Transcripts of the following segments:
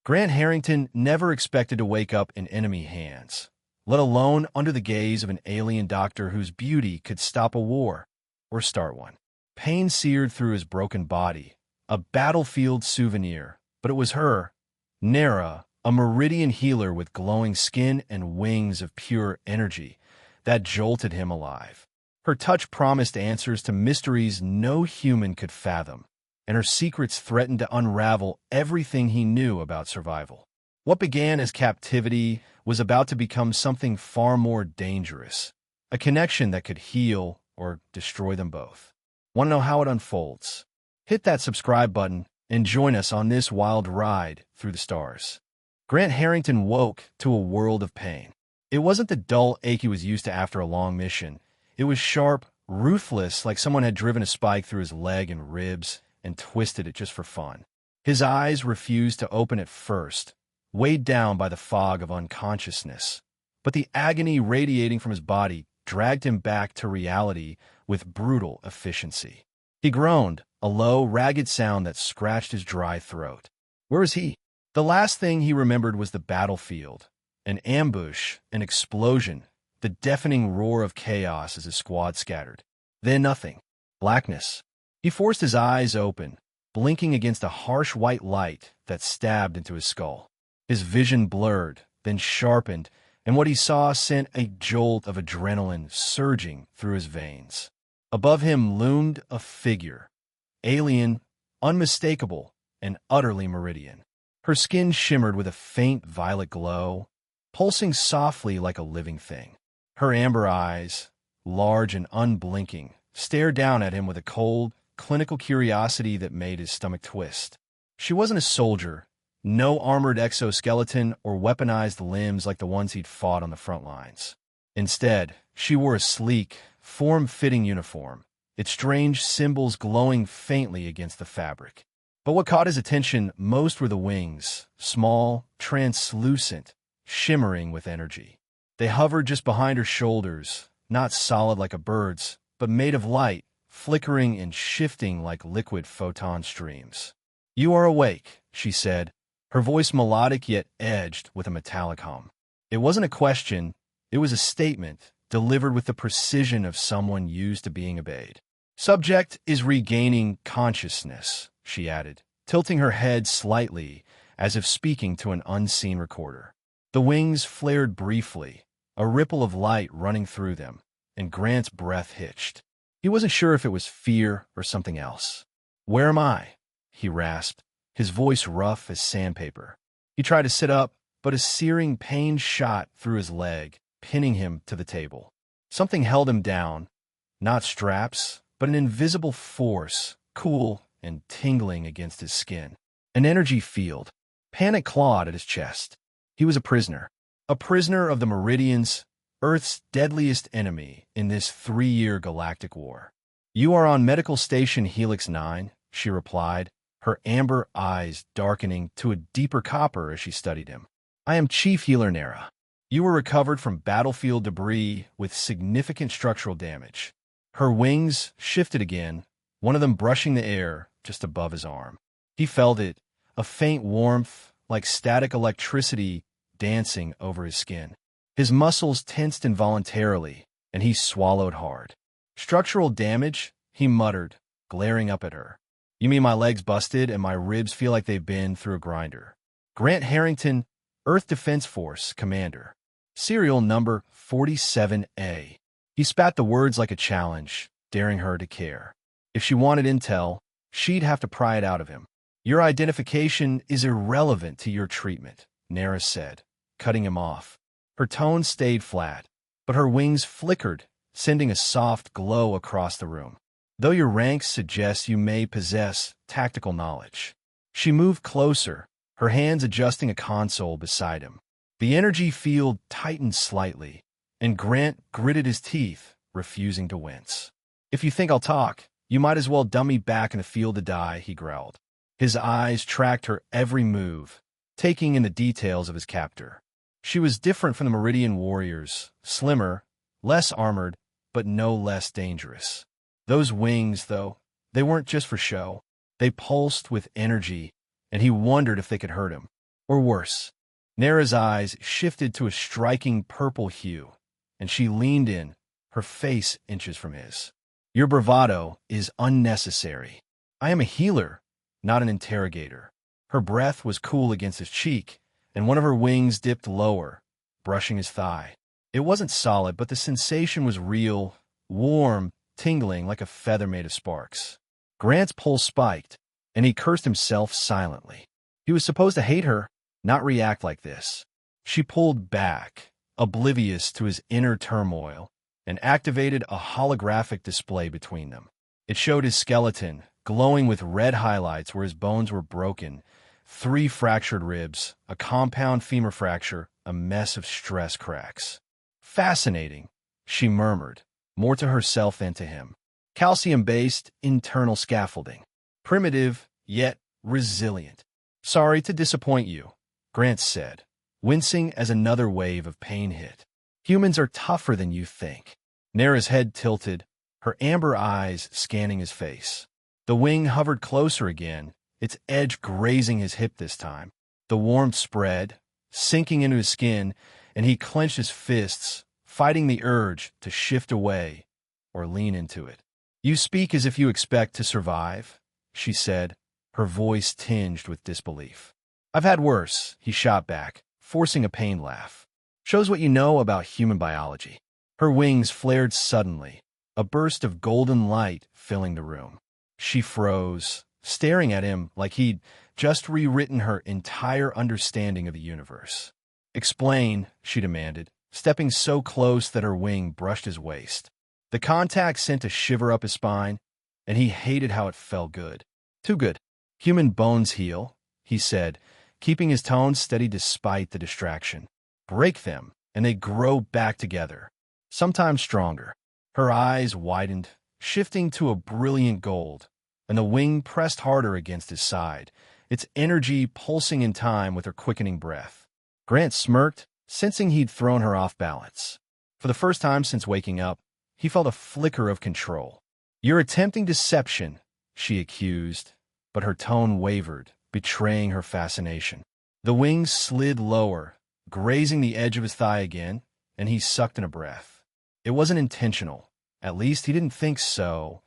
Grant Harrington never expected to wake up in enemy hands, let alone under the gaze of an alien doctor whose beauty could stop a war or start one. Pain seared through his broken body, a battlefield souvenir, but it was her, Nera, a Meridian healer with glowing skin and wings of pure energy, that jolted him alive. Her touch promised answers to mysteries no human could fathom, and her secrets threatened to unravel everything he knew about survival. What began as captivity was about to become something far more dangerous, a connection that could heal or destroy them both. Want to know how it unfolds? Hit that subscribe button and join us on this wild ride through the stars. Grant Harrington woke to a world of pain. It wasn't the dull ache he was used to after a long mission. It was sharp, ruthless, like someone had driven a spike through his leg and ribs and twisted it just for fun. His eyes refused to open at first, weighed down by the fog of unconsciousness. But the agony radiating from his body dragged him back to reality with brutal efficiency. He groaned, a low, ragged sound that scratched his dry throat. Where was he? The last thing he remembered was the battlefield, an ambush, an explosion, the deafening roar of chaos as his squad scattered. Then nothing. Blackness. He forced his eyes open, blinking against a harsh white light that stabbed into his skull. His vision blurred, then sharpened, and what he saw sent a jolt of adrenaline surging through his veins. Above him loomed a figure, alien, unmistakable, and utterly Meridian. Her skin shimmered with a faint violet glow, pulsing softly like a living thing. Her amber eyes, large and unblinking, stared down at him with a cold, clinical curiosity that made his stomach twist. She wasn't a soldier, no armored exoskeleton or weaponized limbs like the ones he'd fought on the front lines. Instead, she wore a sleek, form-fitting uniform, its strange symbols glowing faintly against the fabric. But what caught his attention most were the wings, small, translucent, shimmering with energy. They hovered just behind her shoulders, not solid like a bird's, but made of light, flickering and shifting like liquid photon streams. "You are awake," she said, her voice melodic yet edged with a metallic hum. It wasn't a question, it was a statement, delivered with the precision of someone used to being obeyed. "Subject is regaining consciousness," she added, tilting her head slightly, as if speaking to an unseen recorder. The wings flared briefly, a ripple of light running through them, and Grant's breath hitched. He wasn't sure if it was fear or something else. "Where am I?" he rasped, his voice rough as sandpaper. He tried to sit up, but a searing pain shot through his leg, pinning him to the table. Something held him down, not straps, but an invisible force, cool and tingling against his skin. An energy field. Panic clawed at his chest. He was a prisoner of the Meridians, Earth's deadliest enemy in this 3-year galactic war. "You are on Medical Station Helix 9, she replied, her amber eyes darkening to a deeper copper as she studied him. "I am Chief Healer Nera. You were recovered from battlefield debris with significant structural damage." Her wings shifted again, one of them brushing the air just above his arm. He felt it, a faint warmth, like static electricity dancing over his skin. His muscles tensed involuntarily, and he swallowed hard. "Structural damage?" he muttered, glaring up at her. "You mean my legs busted and my ribs feel like they've been through a grinder?" Grant Harrington, Earth Defense Force Commander. Serial number 47A. He spat the words like a challenge, daring her to care. If she wanted intel, she'd have to pry it out of him. "Your identification is irrelevant to your treatment," Nera said, cutting him off. Her tone stayed flat, but her wings flickered, sending a soft glow across the room. "Though your rank suggests you may possess tactical knowledge." She moved closer, her hands adjusting a console beside him. The energy field tightened slightly, and Grant gritted his teeth, refusing to wince. "If you think I'll talk, you might as well dumb me back in the field to die," he growled. His eyes tracked her every move, taking in the details of his captor. She was different from the Meridian warriors, slimmer, less armored, but no less dangerous. Those wings, though, they weren't just for show. They pulsed with energy, and he wondered if they could hurt him. Or worse. Nera's eyes shifted to a striking purple hue, and she leaned in, her face inches from his. Your bravado is unnecessary. I am a healer, not an interrogator. Her breath was cool against his cheek, and one of her wings dipped lower, brushing his thigh. It wasn't solid, but the sensation was real, warm, tingling like a feather made of sparks. Grant's pulse spiked, and he cursed himself silently. He was supposed to hate her, not react like this. She pulled back, oblivious to his inner turmoil, and activated a holographic display between them. It showed his skeleton, glowing with red highlights where his bones were broken, 3 fractured ribs, a compound femur fracture, a mess of stress cracks. Fascinating, she murmured, more to herself than to him. Calcium-based internal scaffolding. Primitive, yet resilient. Sorry to disappoint you, Grant said, wincing as another wave of pain hit. Humans are tougher than you think. Nera's head tilted, her amber eyes scanning his face. The wing hovered closer again, its edge grazing his hip this time. The warmth spread, sinking into his skin, and he clenched his fists, fighting the urge to shift away or lean into it. You speak as if you expect to survive, she said, her voice tinged with disbelief. I've had worse, he shot back, forcing a pained laugh. Shows what you know about human biology. Her wings flared suddenly, a burst of golden light filling the room. She froze, staring at him like he'd just rewritten her entire understanding of the universe. Explain, she demanded, stepping so close that her wing brushed his waist. The contact sent a shiver up his spine, and he hated how it felt good. Too good. Human bones heal, he said, keeping his tone steady despite the distraction. Break them, and they grow back together, sometimes stronger. Her eyes widened, shifting to a brilliant gold, and the wing pressed harder against his side, its energy pulsing in time with her quickening breath. Grant smirked, sensing he'd thrown her off balance. For the first time since waking up, he felt a flicker of control. You're attempting deception, she accused, but her tone wavered, betraying her fascination. The wings slid lower, grazing the edge of his thigh again, and he sucked in a breath. It wasn't intentional. At least he didn't think so.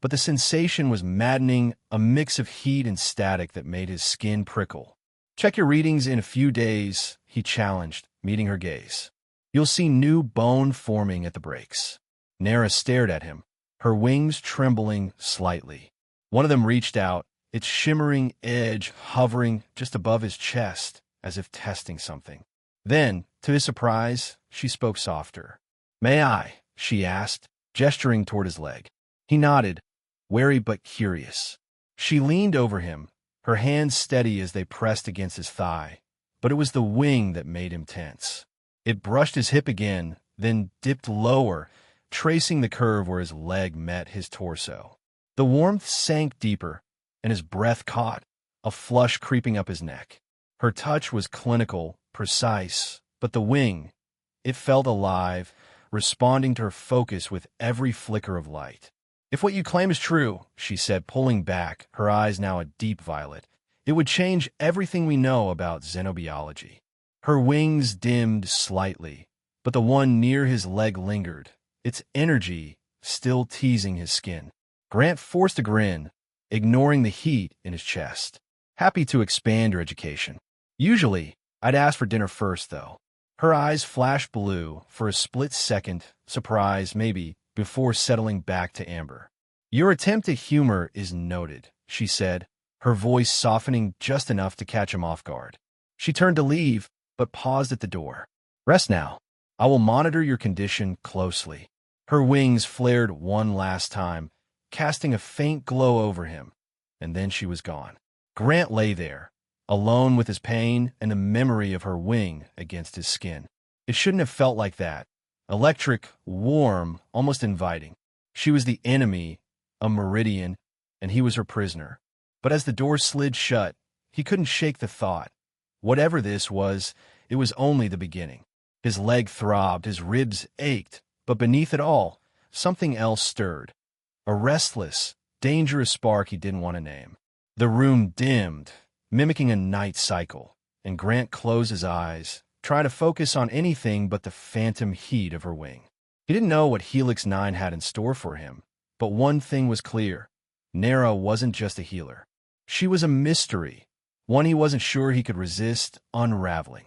But the sensation was maddening, a mix of heat and static that made his skin prickle. Check your readings in a few days, he challenged, meeting her gaze. You'll see new bone forming at the breaks. Nera stared at him, her wings trembling slightly. One of them reached out, its shimmering edge hovering just above his chest, as if testing something. Then, to his surprise, she spoke softer. May I? She asked, gesturing toward his leg. He nodded, wary but curious. She leaned over him, her hands steady as they pressed against his thigh, but it was the wing that made him tense. It brushed his hip again, then dipped lower, tracing the curve where his leg met his torso. The warmth sank deeper, and his breath caught, a flush creeping up his neck. Her touch was clinical, precise, but the wing, it felt alive, responding to her focus with every flicker of light. If what you claim is true, she said, pulling back, her eyes now a deep violet, it would change everything we know about xenobiology. Her wings dimmed slightly, but the one near his leg lingered, its energy still teasing his skin. Grant forced a grin, ignoring the heat in his chest. Happy to expand your education. Usually, I'd ask for dinner first, though. Her eyes flashed blue for a split second, surprise maybe, before settling back to amber. Your attempt at humor is noted, she said, her voice softening just enough to catch him off guard. She turned to leave, but paused at the door. Rest now. I will monitor your condition closely. Her wings flared one last time, casting a faint glow over him, and then she was gone. Grant lay there, alone with his pain and the memory of her wing against his skin. It shouldn't have felt like that. Electric, warm, almost inviting. She was the enemy, a Meridian, and he was her prisoner. But as the door slid shut, he couldn't shake the thought. Whatever this was, it was only the beginning. His leg throbbed, his ribs ached, but beneath it all, something else stirred. A restless, dangerous spark he didn't want to name. The room dimmed, mimicking a night cycle. and Grant closed his eyes, trying to focus on anything but the phantom heat of her wing. He didn't know what Helix 9 had in store for him, but one thing was clear. Nera wasn't just a healer. She was a mystery, one he wasn't sure he could resist unraveling.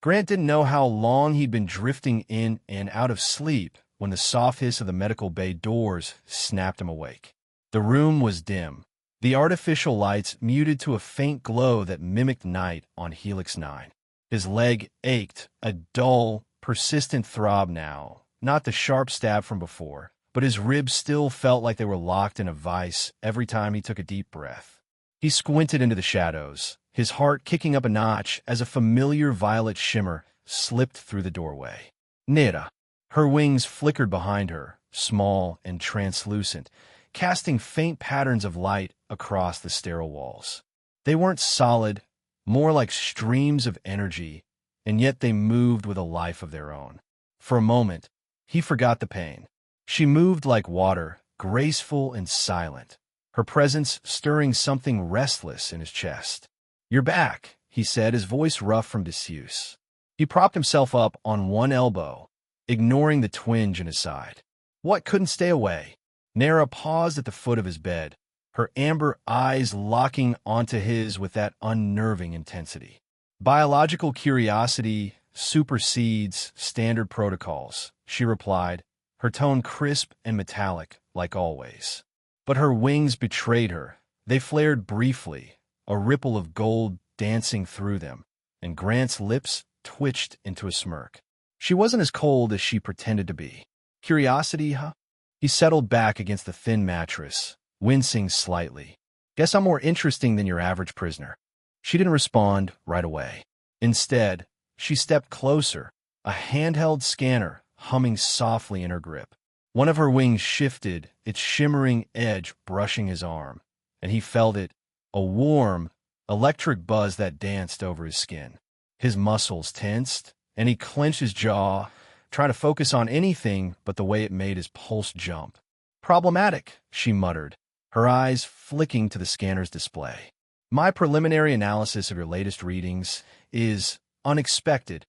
Grant didn't know how long he'd been drifting in and out of sleep when the soft hiss of the medical bay doors snapped him awake. The room was dim, the artificial lights muted to a faint glow that mimicked night on Helix 9. His leg ached, a dull, persistent throb now, not the sharp stab from before, but his ribs still felt like they were locked in a vice every time he took a deep breath. He squinted into the shadows, his heart kicking up a notch as a familiar violet shimmer slipped through the doorway. Nera. Her wings flickered behind her, small and translucent, casting faint patterns of light across the sterile walls. They weren't solid, more like streams of energy, and yet they moved with a life of their own. For a moment, he forgot the pain. She moved like water, graceful and silent, her presence stirring something restless in his chest. "You're back," he said, his voice rough from disuse. He propped himself up on one elbow, ignoring the twinge in his side. What couldn't stay away? Nera paused at the foot of his bed, her amber eyes locking onto his with that unnerving intensity. "Biological curiosity supersedes standard protocols," she replied, her tone crisp and metallic, like always. But her wings betrayed her. They flared briefly, a ripple of gold dancing through them, and Grant's lips twitched into a smirk. She wasn't as cold as she pretended to be. "Curiosity, huh?" He settled back against the thin mattress, wincing slightly. "Guess I'm more interesting than your average prisoner." She didn't respond right away. Instead, she stepped closer, a handheld scanner humming softly in her grip. One of her wings shifted, its shimmering edge brushing his arm, and he felt it, a warm, electric buzz that danced over his skin. His muscles tensed, and he clenched his jaw, trying to focus on anything but the way it made his pulse jump. "Problematic," she muttered, her eyes flicking to the scanner's display. "My preliminary analysis of your latest readings is unexpected."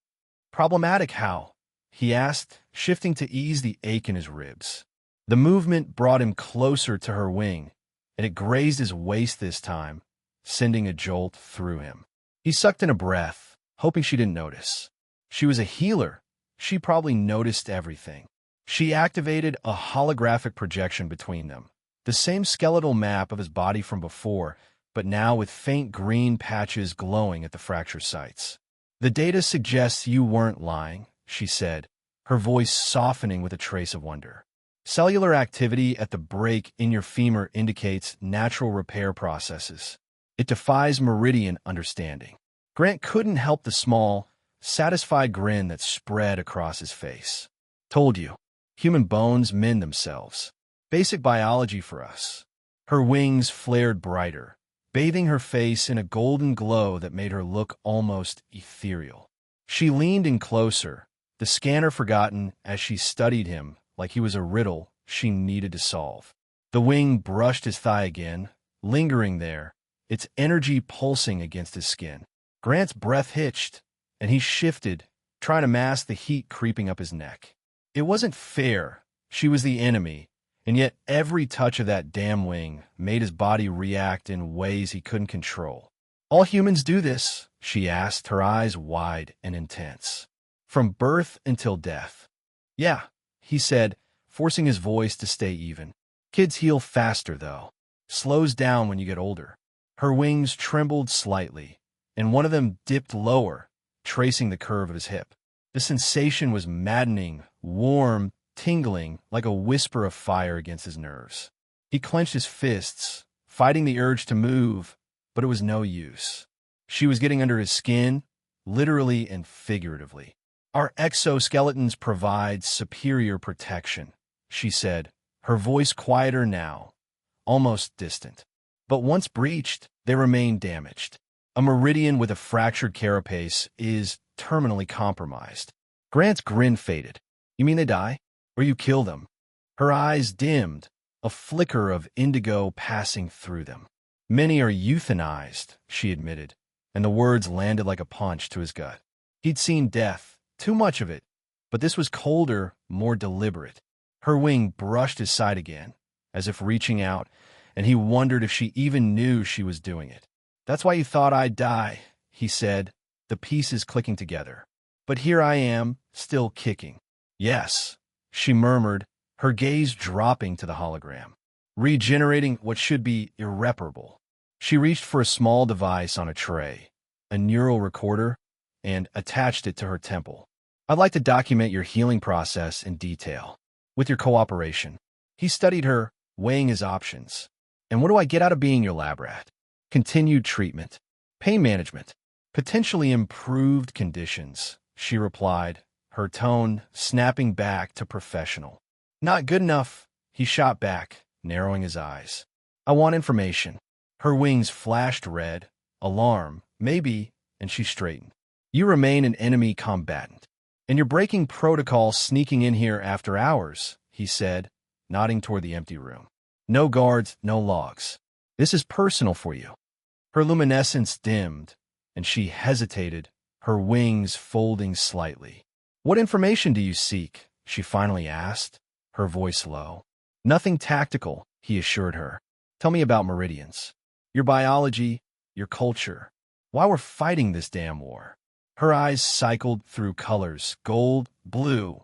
"Problematic how?" he asked, shifting to ease the ache in his ribs. The movement brought him closer to her wing, and it grazed his waist this time, sending a jolt through him. He sucked in a breath, hoping she didn't notice. She was a healer. She probably noticed everything. She activated a holographic projection between them, the same skeletal map of his body from before, but now with faint green patches glowing at the fracture sites. "The data suggests you weren't lying," she said, her voice softening with a trace of wonder. "Cellular activity at the break in your femur indicates natural repair processes. It defies Meridian understanding." Grant couldn't help the small, satisfied grin that spread across his face. "Told you, human bones mend themselves. Basic biology for us." Her wings flared brighter, bathing her face in a golden glow that made her look almost ethereal. She leaned in closer, the scanner forgotten as she studied him like he was a riddle she needed to solve. The wing brushed his thigh again, lingering there, its energy pulsing against his skin. Grant's breath hitched, and he shifted, trying to mask the heat creeping up his neck. It wasn't fair. She was the enemy, and yet every touch of that damn wing made his body react in ways he couldn't control. "All humans do this?" she asked, her eyes wide and intense. "From birth until death." "Yeah," he said, forcing his voice to stay even. "Kids heal faster, though. Slows down when you get older." Her wings trembled slightly, and one of them dipped lower, tracing the curve of his hip. The sensation was maddening, warm, tingling, like a whisper of fire against his nerves. He clenched his fists, fighting the urge to move, but it was no use. She was getting under his skin, literally and figuratively. "Our exoskeletons provide superior protection," she said, her voice quieter now, almost distant. "But once breached, they remain damaged. A meridian with a fractured carapace is terminally compromised." Grant's grin faded. "You mean they die? Or you kill them?" Her eyes dimmed, a flicker of indigo passing through them. "Many are euthanized," she admitted, and the words landed like a punch to his gut. He'd seen death, too much of it, but this was colder, more deliberate. Her wing brushed his side again, as if reaching out, and he wondered if she even knew she was doing it. "That's why you thought I'd die," he said, the pieces clicking together. "But here I am, still kicking." "Yes," she murmured, her gaze dropping to the hologram, regenerating what should be irreparable. She reached for a small device on a tray, a neural recorder, and attached it to her temple. "I'd like to document your healing process in detail. With your cooperation." He studied her, weighing his options. "And what do I get out of being your lab rat?" "Continued treatment, pain management, potentially improved conditions," she replied, her tone snapping back to professional. "Not good enough," he shot back, narrowing his eyes. "I want information." Her wings flashed red. Alarm, maybe, and she straightened. "You remain an enemy combatant, and you're breaking protocol sneaking in here after hours," he said, nodding toward the empty room. "No guards, no logs. This is personal for you." Her luminescence dimmed, and she hesitated, her wings folding slightly. "What information do you seek?" she finally asked, her voice low. "Nothing tactical," he assured her. "Tell me about Meridians. Your biology, your culture. Why we're fighting this damn war." Her eyes cycled through colors, gold, blue,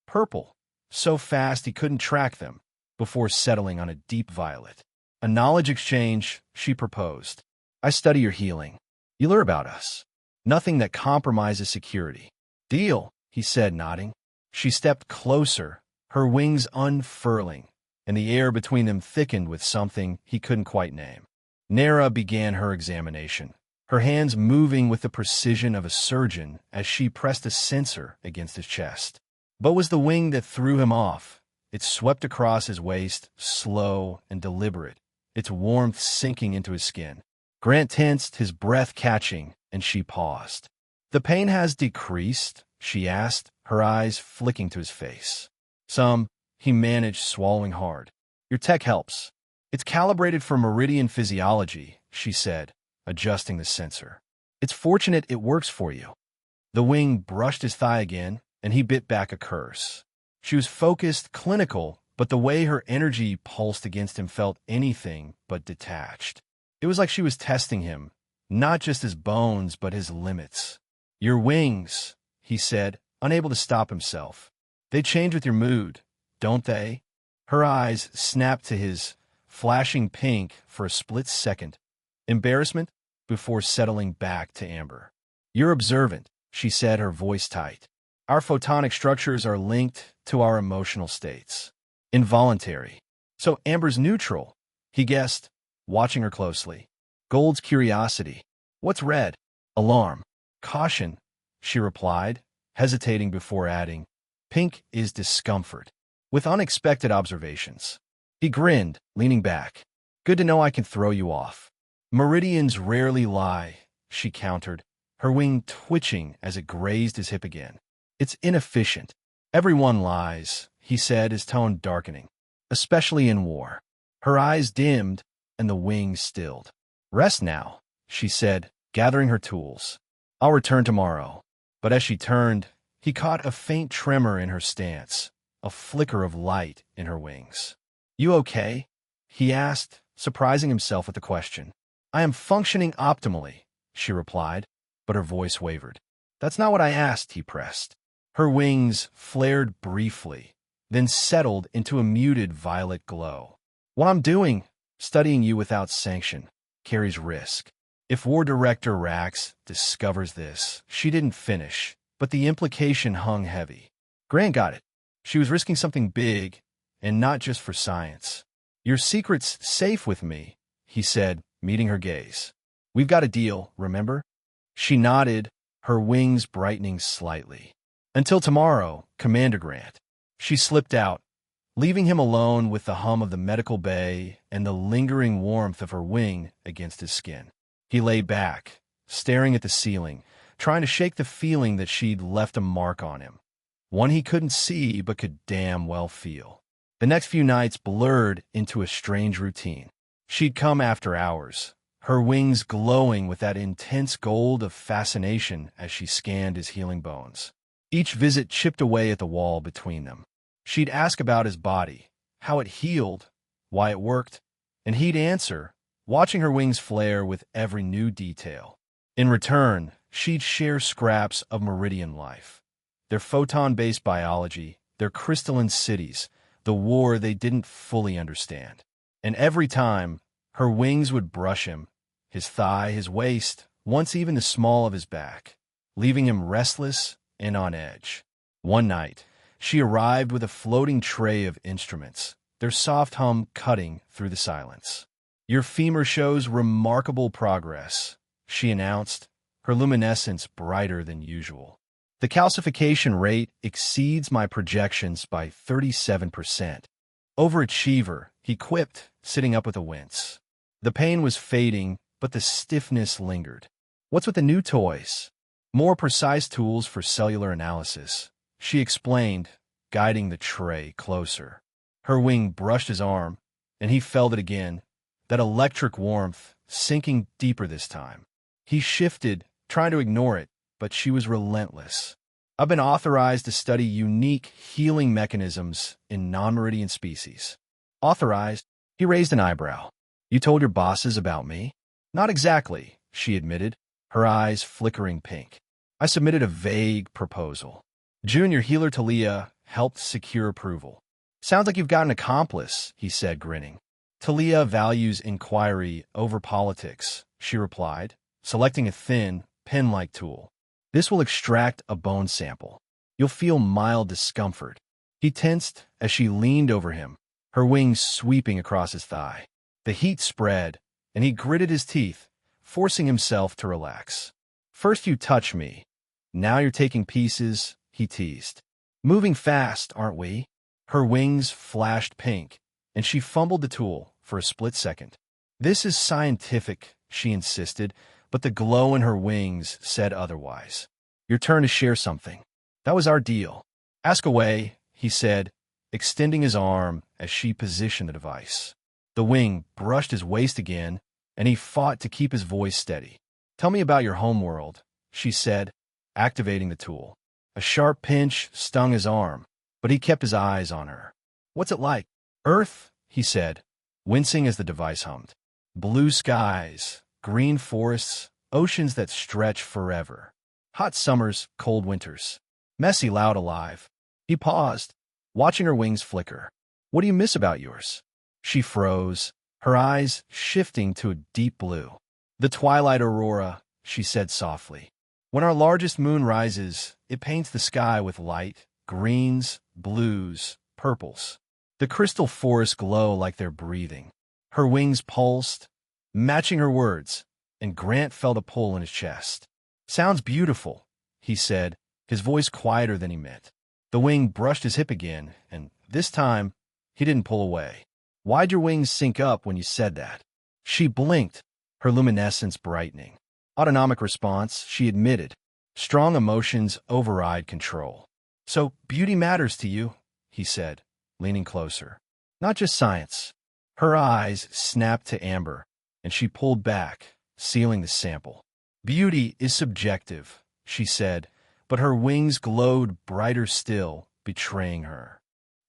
purple, so fast he couldn't track them, before settling on a deep violet. "A knowledge exchange," she proposed. "I study your healing. You learn about us. Nothing that compromises security." "Deal," he said, nodding. She stepped closer, her wings unfurling, and the air between them thickened with something he couldn't quite name. Nera began her examination, her hands moving with the precision of a surgeon as she pressed a sensor against his chest. But was the wing that threw him off. It swept across his waist, slow and deliberate, its warmth sinking into his skin. Grant tensed, his breath catching, and she paused. "The pain has decreased?" she asked, her eyes flicking to his face. "Some," he managed, swallowing hard. "Your tech helps. It's calibrated for Meridian physiology," she said, adjusting the sensor. "It's fortunate it works for you." The wing brushed his thigh again, and he bit back a curse. She was focused, clinical, but the way her energy pulsed against him felt anything but detached. It was like she was testing him, not just his bones, but his limits. "Your wings," he said, unable to stop himself. "They change with your mood, don't they?" Her eyes snapped to his, flashing pink for a split second. Embarrassment before settling back to amber. "You're observant," she said, her voice tight. "Our photonic structures are linked to our emotional states. Involuntary. So amber's neutral," he guessed, watching her closely. "Gold's curiosity. What's red?" "Alarm. Caution," she replied, hesitating before adding, "Pink is discomfort." With unexpected observations. He grinned, leaning back. "Good to know I can throw you off." "Meridians rarely lie," she countered, her wing twitching as it grazed his hip again. "It's inefficient." "Everyone lies," he said, his tone darkening. "Especially in war." Her eyes dimmed, and the wing stilled. "Rest now," she said, gathering her tools. "I'll return tomorrow." But as she turned, he caught a faint tremor in her stance, a flicker of light in her wings. "You okay?" he asked, surprising himself at the question. "I am functioning optimally," she replied, but her voice wavered. "That's not what I asked," he pressed. Her wings flared briefly, then settled into a muted violet glow. "What I'm doing, studying you without sanction, carries risk. If War Director Rax discovers this," she didn't finish, but the implication hung heavy. Grant got it. She was risking something big, and not just for science. "Your secret's safe with me," he said, meeting her gaze. "We've got a deal, remember?" She nodded, her wings brightening slightly. "Until tomorrow, Commander Grant." She slipped out, leaving him alone with the hum of the medical bay and the lingering warmth of her wing against his skin. He lay back, staring at the ceiling, trying to shake the feeling that she'd left a mark on him. One he couldn't see but could damn well feel. The next few nights blurred into a strange routine. She'd come after hours, her wings glowing with that intense gold of fascination as she scanned his healing bones. Each visit chipped away at the wall between them. She'd ask about his body, how it healed, why it worked, and he'd answer, watching her wings flare with every new detail. In return, she'd share scraps of Meridian life, their photon-based biology, their crystalline cities, the war they didn't fully understand. And every time, her wings would brush him, his thigh, his waist, once even the small of his back, leaving him restless and on edge. One night, she arrived with a floating tray of instruments, their soft hum cutting through the silence. "Your femur shows remarkable progress," she announced, her luminescence brighter than usual. "The calcification rate exceeds my projections by 37%. Overachiever," he quipped, sitting up with a wince. The pain was fading, but the stiffness lingered. "What's with the new toys?" "More precise tools for cellular analysis," she explained, guiding the tray closer. Her wing brushed his arm, and he felt it again, that electric warmth, sinking deeper this time. He shifted, trying to ignore it, but she was relentless. "I've been authorized to study unique healing mechanisms in non-Meridian species." "Authorized?" He raised an eyebrow. "You told your bosses about me?" "Not exactly," she admitted, her eyes flickering pink. "I submitted a vague proposal. Junior healer Talia helped secure approval." "Sounds like you've got an accomplice," he said, grinning. "Talia values inquiry over politics," she replied, selecting a thin, pen-like tool. "This will extract a bone sample. You'll feel mild discomfort." He tensed as she leaned over him, her wings sweeping across his thigh. The heat spread, and he gritted his teeth, forcing himself to relax. "First you touch me. Now you're taking pieces," he teased. "Moving fast, aren't we?" Her wings flashed pink, and she fumbled the tool for a split second. "This is scientific," she insisted, but the glow in her wings said otherwise. "Your turn to share something. That was our deal." "Ask away," he said, extending his arm as she positioned the device. The wing brushed his waist again, and he fought to keep his voice steady. "Tell me about your homeworld," she said, activating the tool. A sharp pinch stung his arm, but he kept his eyes on her. "What's it like?" "Earth," he said, wincing as the device hummed. "Blue skies, green forests, oceans that stretch forever. Hot summers, cold winters. Messy, loud, alive." He paused, watching her wings flicker. "What do you miss about yours?" She froze, her eyes shifting to a deep blue. "The twilight aurora," she said softly. "When our largest moon rises, it paints the sky with light, greens, blues, purples. The crystal forests glow like they're breathing." Her wings pulsed, matching her words, and Grant felt a pull in his chest. "Sounds beautiful," he said, his voice quieter than he meant. The wing brushed his hip again, and this time, he didn't pull away. "Why'd your wings sync up when you said that?" She blinked, her luminescence brightening. "Autonomic response," she admitted. "Strong emotions override control." "So beauty matters to you," he said, leaning closer. "Not just science." Her eyes snapped to amber, and she pulled back, sealing the sample. "Beauty is subjective," she said, but her wings glowed brighter still, betraying her.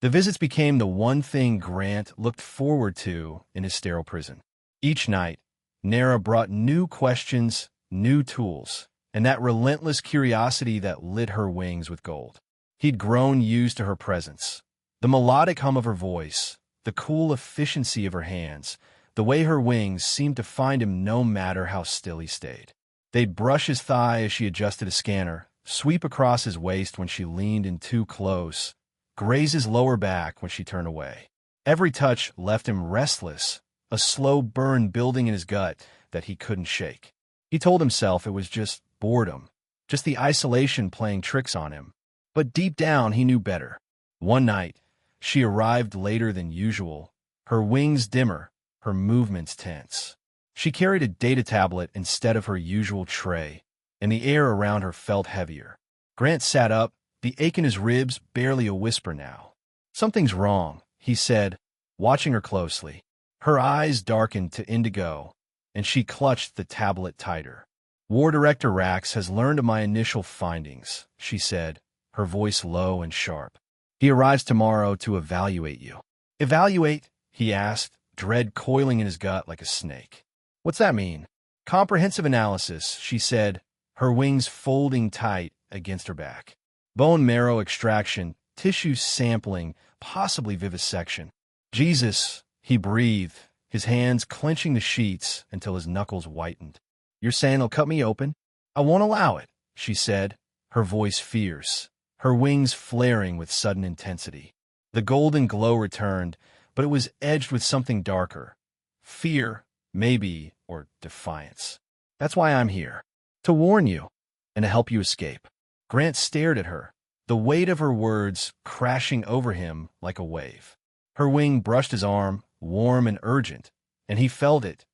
The visits became the one thing Grant looked forward to in his sterile prison. Each night, Nera brought new questions, new tools, and that relentless curiosity that lit her wings with gold. He'd grown used to her presence. The melodic hum of her voice, the cool efficiency of her hands, the way her wings seemed to find him no matter how still he stayed. They'd brush his thigh as she adjusted a scanner, sweep across his waist when she leaned in too close, graze his lower back when she turned away. Every touch left him restless, a slow burn building in his gut that he couldn't shake. He told himself it was just boredom, just the isolation playing tricks on him. But deep down, he knew better. One night, she arrived later than usual, her wings dimmer, her movements tense. She carried a data tablet instead of her usual tray, and the air around her felt heavier. Grant sat up, the ache in his ribs barely a whisper now. "Something's wrong," he said, watching her closely. Her eyes darkened to indigo, and she clutched the tablet tighter. War Director Rax has learned of my initial findings, she said, her voice low and sharp. He arrives tomorrow to evaluate you. Evaluate? He asked, dread coiling in his gut like a snake. What's that mean? Comprehensive analysis, she said, her wings folding tight against her back. Bone marrow extraction, tissue sampling, possibly vivisection. Jesus, he breathed, his hands clenching the sheets until his knuckles whitened. You're saying they'll cut me open? I won't allow it, she said, her voice fierce, her wings flaring with sudden intensity. The golden glow returned, but it was edged with something darker. Fear, maybe, or defiance. That's why I'm here. To warn you, and to help you escape. Grant stared at her, the weight of her words crashing over him like a wave. Her wing brushed his arm, warm and urgent, and he felt it.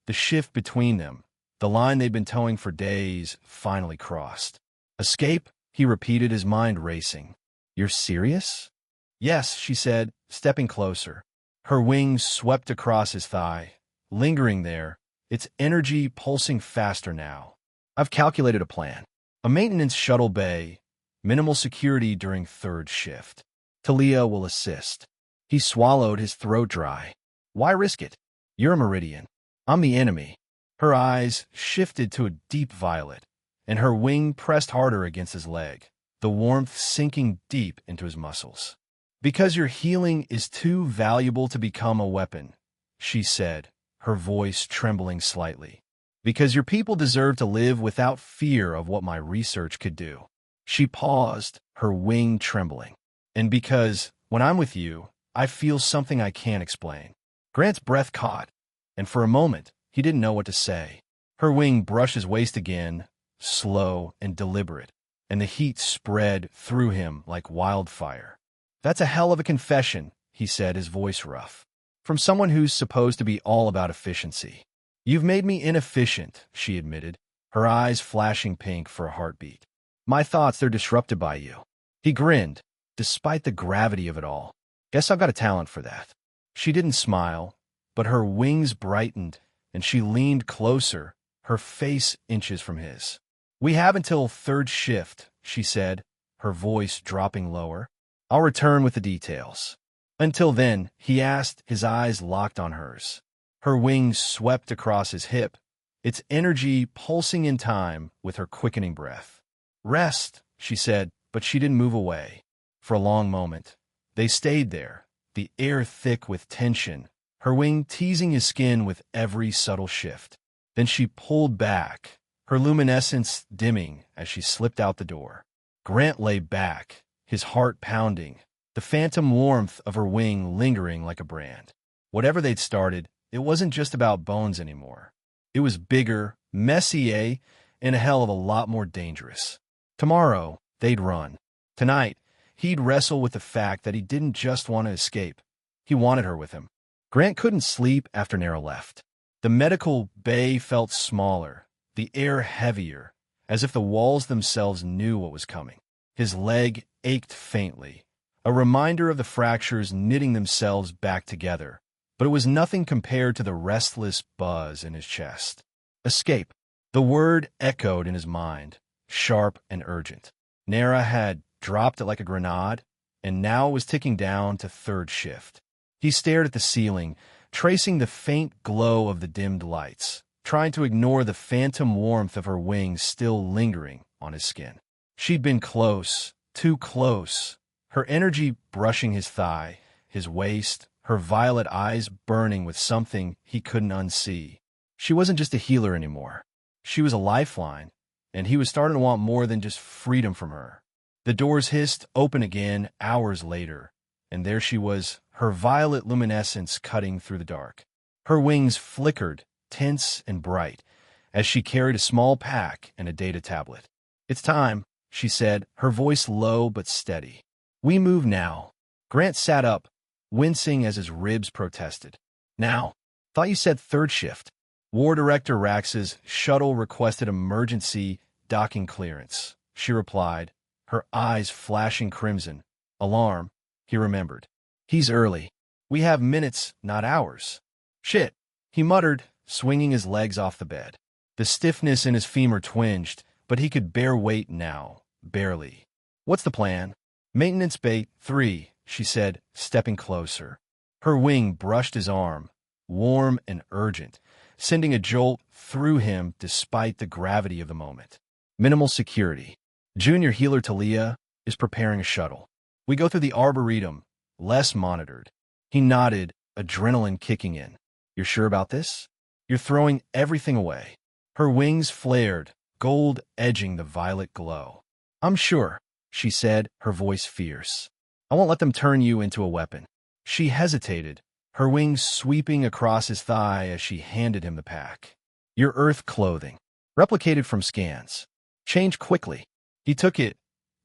The shift between them, the line they'd been towing for days, finally crossed. Escape? He repeated, his mind racing. You're serious? Yes, she said, stepping closer. Her wings swept across his thigh, lingering there, its energy pulsing faster now. I've calculated a plan. A maintenance shuttle bay, minimal security during third shift. Talia will assist. He swallowed, his throat dry. Why risk it? You're a Meridian. I'm the enemy. Her eyes shifted to a deep violet, and her wing pressed harder against his leg, the warmth sinking deep into his muscles. Because your healing is too valuable to become a weapon, she said, her voice trembling slightly. Because your people deserve to live without fear of what my research could do. She paused, her wing trembling. And because, when I'm with you, I feel something I can't explain. Grant's breath caught, and for a moment, he didn't know what to say. Her wing brushed his waist again, slow and deliberate, and the heat spread through him like wildfire. That's a hell of a confession, he said, his voice rough. From someone who's supposed to be all about efficiency. You've made me inefficient, she admitted, her eyes flashing pink for a heartbeat. My thoughts, they're disrupted by you. He grinned, despite the gravity of it all. Guess I've got a talent for that. She didn't smile, but her wings brightened, and she leaned closer, her face inches from his. We have until third shift, she said, her voice dropping lower. I'll return with the details. Until then, he asked, his eyes locked on hers. Her wings swept across his hip, its energy pulsing in time with her quickening breath. Rest, she said, but she didn't move away. For a long moment, they stayed there, the air thick with tension, her wing teasing his skin with every subtle shift. Then she pulled back, her luminescence dimming as she slipped out the door. Grant lay back, his heart pounding, the phantom warmth of her wing lingering like a brand. Whatever they'd started, it wasn't just about bones anymore. It was bigger, messier, and a hell of a lot more dangerous. Tomorrow, they'd run. Tonight, he'd wrestle with the fact that he didn't just want to escape. He wanted her with him. Grant couldn't sleep after Nera left. The medical bay felt smaller, the air heavier, as if the walls themselves knew what was coming. His leg ached faintly, a reminder of the fractures knitting themselves back together, but it was nothing compared to the restless buzz in his chest. Escape. The word echoed in his mind, sharp and urgent. Nera had dropped it like a grenade, and now it was ticking down to third shift. He stared at the ceiling, tracing the faint glow of the dimmed lights, trying to ignore the phantom warmth of her wings still lingering on his skin. She'd been close, too close, her energy brushing his thigh, his waist, her violet eyes burning with something he couldn't unsee. She wasn't just a healer anymore. She was a lifeline, and he was starting to want more than just freedom from her. The doors hissed open again hours later, and there she was, her violet luminescence cutting through the dark. Her wings flickered, tense and bright, as she carried a small pack and a data tablet. It's time, she said, her voice low but steady. We move now. Grant sat up, wincing as his ribs protested. Now, thought you said third shift. War Director Rax's shuttle requested emergency docking clearance, she replied, her eyes flashing crimson. Alarm, he remembered. He's early. We have minutes, not hours. Shit, he muttered, swinging his legs off the bed. The stiffness in his femur twinged, but he could bear weight now, barely. "What's the plan?" "Maintenance bait 3, she said, stepping closer. Her wing brushed his arm, warm and urgent, sending a jolt through him despite the gravity of the moment. "Minimal security. Junior healer Talia is preparing a shuttle. We go through the Arboretum, less monitored." He nodded, adrenaline kicking in. "You're sure about this? You're throwing everything away." Her wings flared, gold edging the violet glow. "I'm sure," she said, her voice fierce. "I won't let them turn you into a weapon." She hesitated, her wings sweeping across his thigh as she handed him the pack. "Your Earth clothing. Replicated from scans. Change quickly." He took it,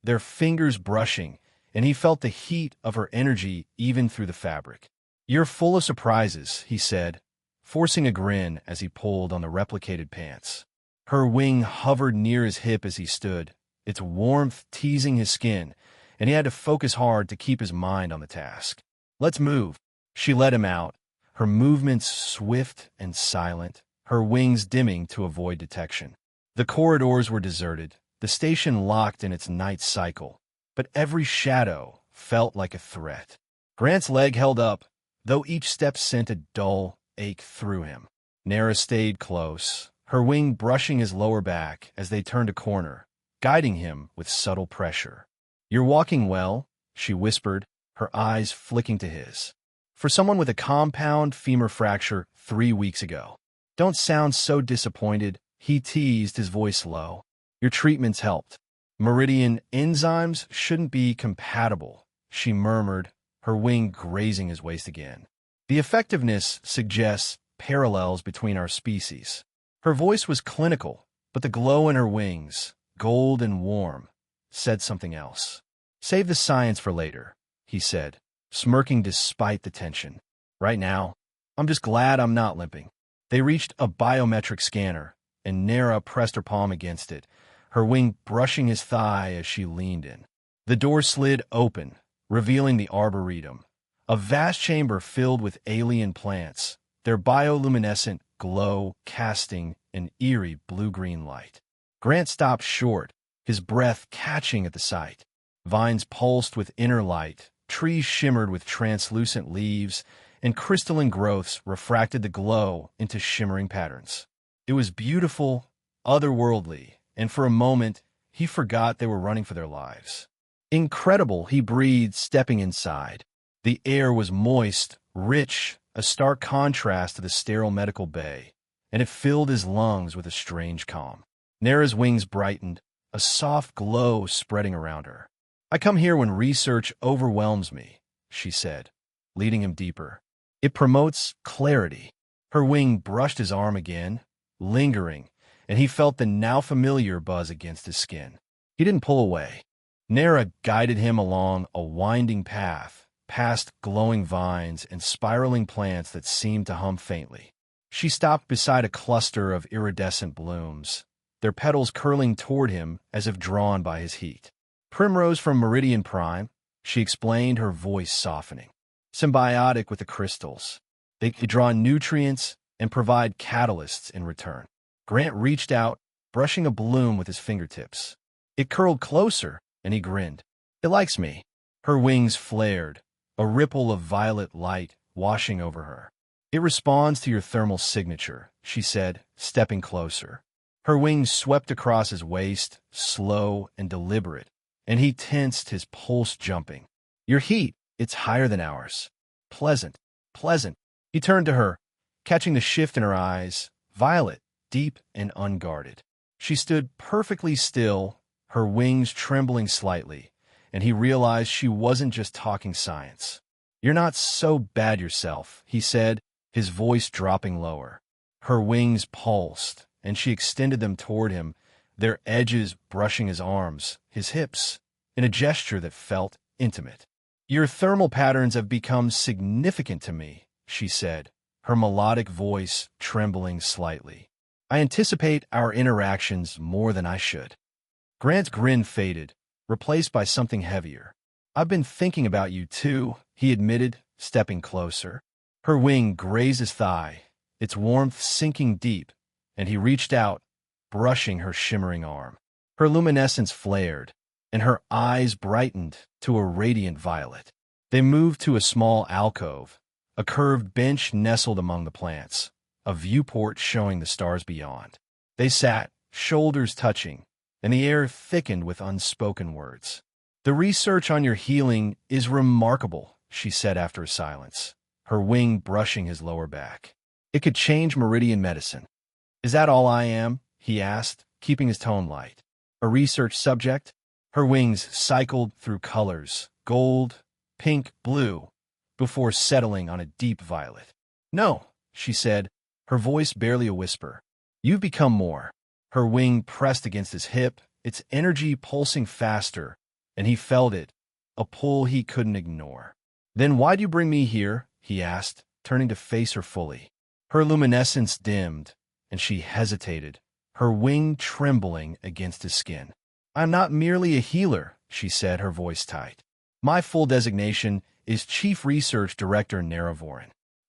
their fingers brushing, and he felt the heat of her energy even through the fabric. "You're full of surprises," he said, forcing a grin as he pulled on the replicated pants. Her wing hovered near his hip as he stood, its warmth teasing his skin, and he had to focus hard to keep his mind on the task. "Let's move." She let him out, her movements swift and silent, her wings dimming to avoid detection. The corridors were deserted, the station locked in its night cycle, but every shadow felt like a threat. Grant's leg held up, though each step sent a dull ache through him. Nera stayed close, her wing brushing his lower back as they turned a corner, guiding him with subtle pressure. "You're walking well," she whispered, her eyes flicking to his. "For someone with a compound femur fracture 3 weeks ago. Don't sound so disappointed," he teased, his voice low. "Your treatments helped." "Meridian enzymes shouldn't be compatible," she murmured, her wing grazing his waist again. "The effectiveness suggests parallels between our species." Her voice was clinical, but the glow in her wings, gold and warm, said something else. "Save the science for later," he said, smirking despite the tension. "Right now, I'm just glad I'm not limping." They reached a biometric scanner, and Nera pressed her palm against it, her wing brushing his thigh as she leaned in. The door slid open, revealing the Arboretum, a vast chamber filled with alien plants, their bioluminescent glow casting an eerie blue-green light. Grant stopped short, his breath catching at the sight. Vines pulsed with inner light, trees shimmered with translucent leaves, and crystalline growths refracted the glow into shimmering patterns. It was beautiful, otherworldly, and for a moment, he forgot they were running for their lives. "Incredible," he breathed, stepping inside. The air was moist, rich, a stark contrast to the sterile medical bay, and it filled his lungs with a strange calm. Nera's wings brightened, a soft glow spreading around her. "I come here when research overwhelms me," she said, leading him deeper. "It promotes clarity." Her wing brushed his arm again, lingering, and he felt the now familiar buzz against his skin. He didn't pull away. Nera guided him along a winding path, past glowing vines and spiraling plants that seemed to hum faintly. She stopped beside a cluster of iridescent blooms, their petals curling toward him as if drawn by his heat. "Primrose from Meridian Prime," she explained, her voice softening. "Symbiotic with the crystals. They draw nutrients and provide catalysts in return." Grant reached out, brushing a bloom with his fingertips. It curled closer, and he grinned. "It likes me." Her wings flared, a ripple of violet light washing over her. "It responds to your thermal signature," she said, stepping closer. Her wings swept across his waist, slow and deliberate, and he tensed, his pulse jumping. "Your heat, it's higher than ours. Pleasant, pleasant." He turned to her, catching the shift in her eyes, violet, deep and unguarded. She stood perfectly still, her wings trembling slightly, and he realized she wasn't just talking science. "You're not so bad yourself," he said, his voice dropping lower. Her wings pulsed, and she extended them toward him, their edges brushing his arms, his hips, in a gesture that felt intimate. "Your thermal patterns have become significant to me," she said, her melodic voice trembling slightly. "I anticipate our interactions more than I should." Grant's grin faded, replaced by something heavier. "I've been thinking about you, too," he admitted, stepping closer. Her wing grazed his thigh, its warmth sinking deep, and he reached out, brushing her shimmering arm. Her luminescence flared, and her eyes brightened to a radiant violet. They moved to a small alcove, a curved bench nestled among the plants, a viewport showing the stars beyond. They sat, shoulders touching, and the air thickened with unspoken words. "The research on your healing is remarkable," she said after a silence, her wing brushing his lower back. "It could change Meridian medicine." "Is that all I am?" he asked, keeping his tone light. "A research subject?" Her wings cycled through colors, gold, pink, blue, before settling on a deep violet. "No," she said, her voice barely a whisper. "You've become more." Her wing pressed against his hip, its energy pulsing faster, and he felt it, a pull he couldn't ignore. "Then why'd you bring me here?" he asked, turning to face her fully. Her luminescence dimmed, and she hesitated, her wing trembling against his skin. "I'm not merely a healer," she said, her voice tight. "My full designation is Chief Research Director Nera.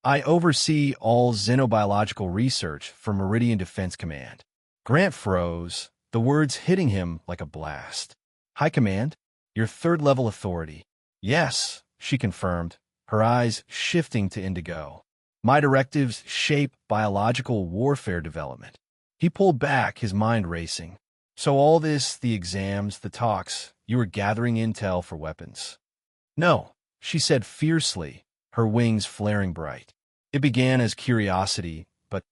I oversee all xenobiological research for Meridian Defense Command." Grant froze, the words hitting him like a blast. "High Command? Your third-level authority?" "Yes," she confirmed, her eyes shifting to indigo. "My directives shape biological warfare development." He pulled back, his mind racing. "So all this, the exams, the talks, you were gathering intel for weapons?" "No," she said fiercely, her wings flaring bright. "It began as curiosity, but—"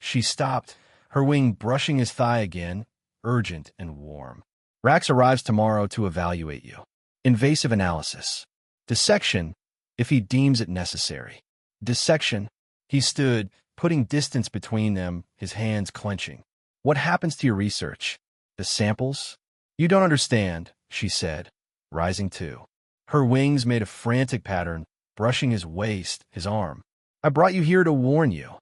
She stopped, her wing brushing his thigh again, urgent and warm. "Rax arrives tomorrow to evaluate you. Invasive analysis. Dissection, if he deems it necessary." "Dissection?" He stood, putting distance between them, his hands clenching. "What happens to your research? The samples?" "You don't understand," she said, rising too. Her wings made a frantic pattern, brushing his waist, his arm. "I brought you here to warn you,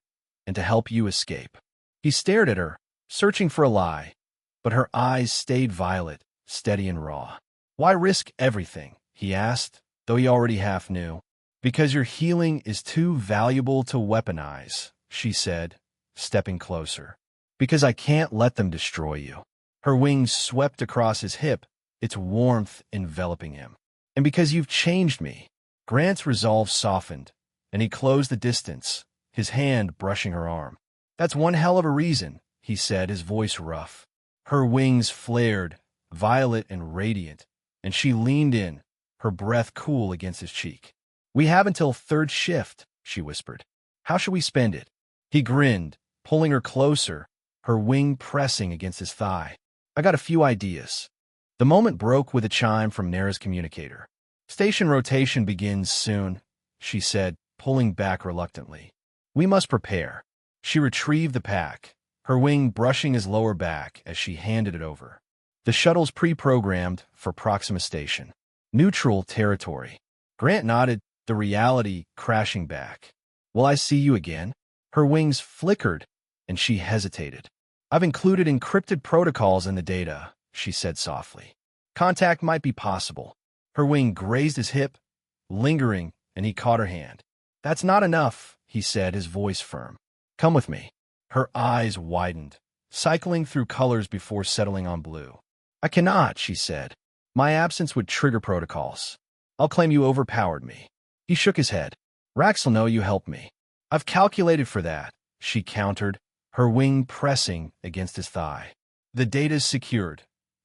and to help you escape." He stared at her, searching for a lie, but her eyes stayed violet, steady and raw. "Why risk everything?" he asked, though he already half knew. "Because your healing is too valuable to weaponize," she said, stepping closer. "Because I can't let them destroy you." Her wings swept across his hip, its warmth enveloping him. "And because you've changed me." Grant's resolve softened, and he closed the distance, his hand brushing her arm. "That's one hell of a reason," he said, his voice rough. Her wings flared, violet and radiant, and she leaned in, her breath cool against his cheek. "We have until third shift," she whispered. "How shall we spend it?" He grinned, pulling her closer, her wing pressing against his thigh. "I got a few ideas." The moment broke with a chime from Nera's communicator. "Station rotation begins soon," she said, pulling back reluctantly. "We must prepare." She retrieved the pack, her wing brushing his lower back as she handed it over. "The shuttle's pre-programmed for Proxima Station. Neutral territory." Grant nodded, the reality crashing back. "Will I see you again?" Her wings flickered, and she hesitated. "I've included encrypted protocols in the data," she said softly. "Contact might be possible." Her wing grazed his hip, lingering, and he caught her hand. "That's not enough," he said, his voice firm. "Come with me." Her eyes widened, cycling through colors before settling on blue. "I cannot," she said. "My absence would trigger protocols. I'll claim you overpowered me." He shook his head. "Rax'll know you helped me." "I've calculated for that," she countered, her wing pressing against his thigh. "The data's secured.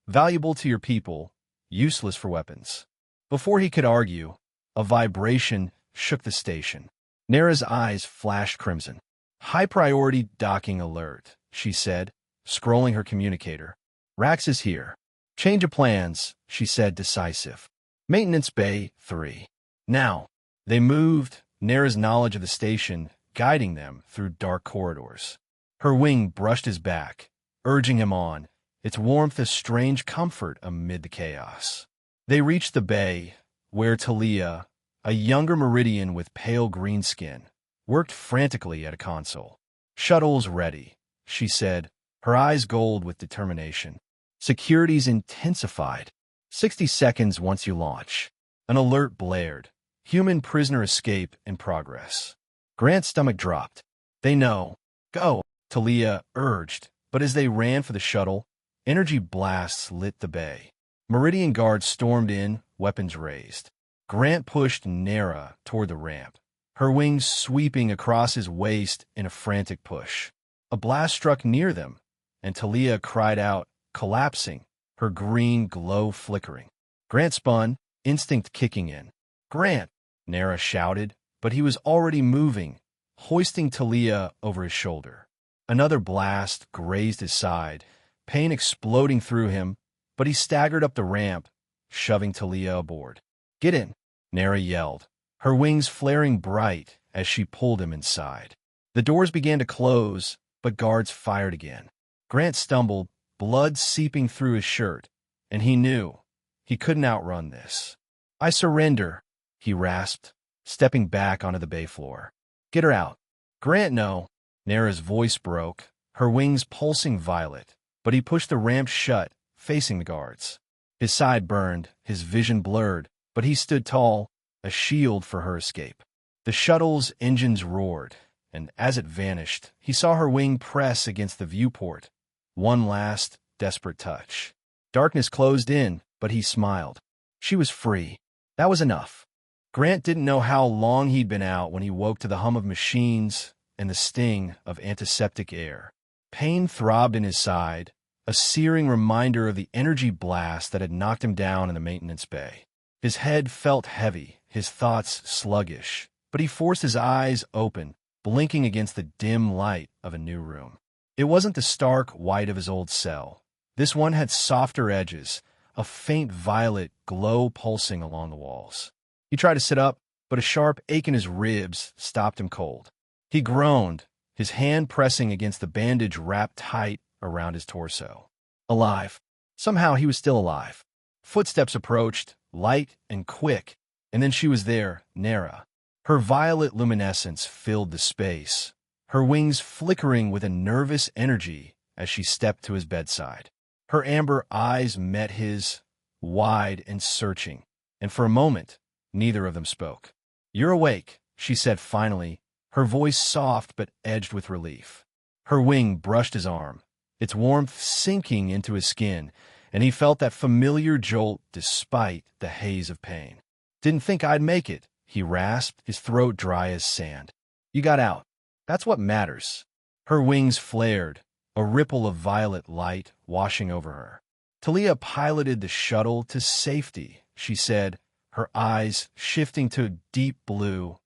Valuable to your people, useless for weapons." Before he could argue, a vibration shook the station. Nera's eyes flashed crimson. "High priority docking alert," she said, scrolling her communicator. "Rax is here." "Change of plans," she said, decisive. "Maintenance Bay 3. Now." They moved, Nera's knowledge of the station guiding them through dark corridors. Her wing brushed his back, urging him on, its warmth a strange comfort amid the chaos. They reached the bay, where Talia, a younger Meridian with pale green skin, worked frantically at a console. "Shuttle's ready," she said, her eyes gold with determination. "Security's intensified. 60 seconds once you launch." An alert blared. "Human prisoner escape in progress." Grant's stomach dropped. They know. Go, Talia urged, but as they ran for the shuttle, energy blasts lit the bay. Meridian guards stormed in, weapons raised. Grant pushed Nera toward the ramp, her wings sweeping across his waist in a frantic push. A blast struck near them, and Talia cried out, collapsing, her green glow flickering. Grant spun, instinct kicking in. "Grant!" Nera shouted, but he was already moving, hoisting Talia over his shoulder. Another blast grazed his side, pain exploding through him, but he staggered up the ramp, shoving Talia aboard. "Get in!" Nera yelled, her wings flaring bright as she pulled him inside. The doors began to close, but guards fired again. Grant stumbled, blood seeping through his shirt, and he knew he couldn't outrun this. "I surrender," he rasped, stepping back onto the bay floor. "Get her out." "Grant, no." Nera's voice broke, her wings pulsing violet, but he pushed the ramp shut, facing the guards. His side burned, his vision blurred, but he stood tall, a shield for her escape. The shuttle's engines roared, and as it vanished, he saw her wing press against the viewport. One last, desperate touch. Darkness closed in, but he smiled. She was free. That was enough. Grant didn't know how long he'd been out when he woke to the hum of machines and the sting of antiseptic air. Pain throbbed in his side, a searing reminder of the energy blast that had knocked him down in the maintenance bay. His head felt heavy, his thoughts sluggish, but he forced his eyes open, blinking against the dim light of a new room. It wasn't the stark white of his old cell. This one had softer edges, a faint violet glow pulsing along the walls. He tried to sit up, but a sharp ache in his ribs stopped him cold. He groaned, his hand pressing against the bandage wrapped tight around his torso. Alive. Somehow he was still alive. Footsteps approached, light and quick, and then she was there, Nera. Her violet luminescence filled the space, her wings flickering with a nervous energy as she stepped to his bedside. Her amber eyes met his, wide and searching, and for a moment, neither of them spoke. "You're awake," she said finally, her voice soft but edged with relief. Her wing brushed his arm, its warmth sinking into his skin, and he felt that familiar jolt despite the haze of pain. "Didn't think I'd make it," he rasped, his throat dry as sand. "You got out. That's what matters." Her wings flared, a ripple of violet light washing over her. "Talia piloted the shuttle to safety," she said, her eyes shifting to a deep blue.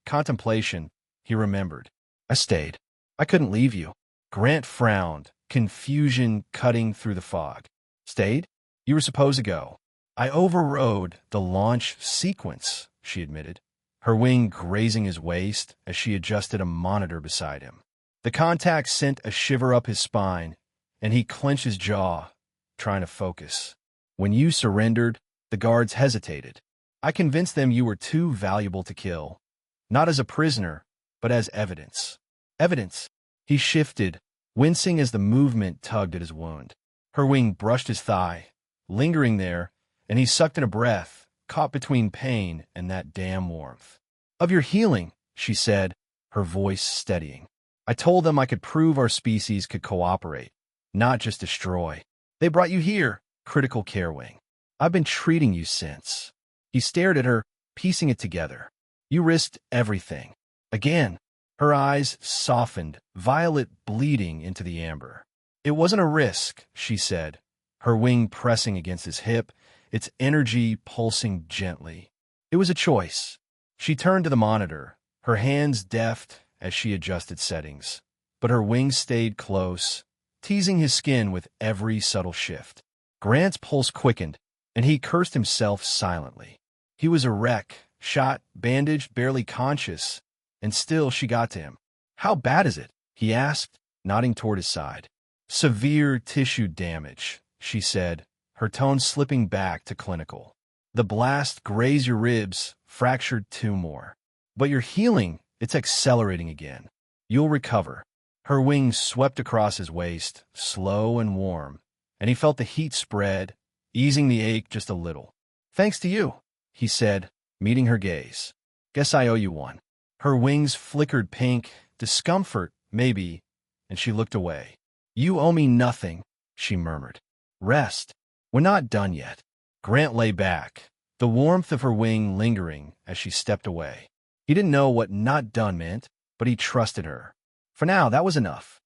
Contemplation, he remembered. "I stayed. I couldn't leave you." Grant frowned, confusion cutting through the fog. "Stayed? You were supposed to go." "I overrode the launch sequence," she admitted, her wing grazing his waist as she adjusted a monitor beside him. The contact sent a shiver up his spine, and he clenched his jaw, trying to focus. "When you surrendered, the guards hesitated. I convinced them you were too valuable to kill, not as a prisoner, but as evidence." "Evidence?" He shifted, wincing as the movement tugged at his wound. Her wing brushed his thigh, lingering there, and he sucked in a breath, caught between pain and that damn warmth. "Of your healing," she said, her voice steadying. "I told them I could prove our species could cooperate, not just destroy. They brought you here, critical care wing. I've been treating you since." He stared at her, piecing it together. "You risked everything." Again, her eyes softened, violet bleeding into the amber. "It wasn't a risk," she said, her wing pressing against his hip, its energy pulsing gently. "It was a choice." She turned to the monitor, her hands deft as she adjusted settings, but her wings stayed close, teasing his skin with every subtle shift. Grant's pulse quickened, and he cursed himself silently. He was a wreck, shot, bandaged, barely conscious, and still she got to him. "How bad is it?" he asked, nodding toward his side. "Severe tissue damage," she said, her tone slipping back to clinical. "The blast grazed your ribs, fractured 2 more. But you're healing, it's accelerating again. You'll recover." Her wings swept across his waist, slow and warm, and he felt the heat spread, easing the ache just a little. "Thanks to you," he said, meeting her gaze. "Guess I owe you one." Her wings flickered pink, discomfort, maybe, and she looked away. "You owe me nothing," she murmured. "Rest. We're not done yet." Grant lay back, the warmth of her wing lingering as she stepped away. He didn't know what "not done" meant, but he trusted her. For now, that was enough.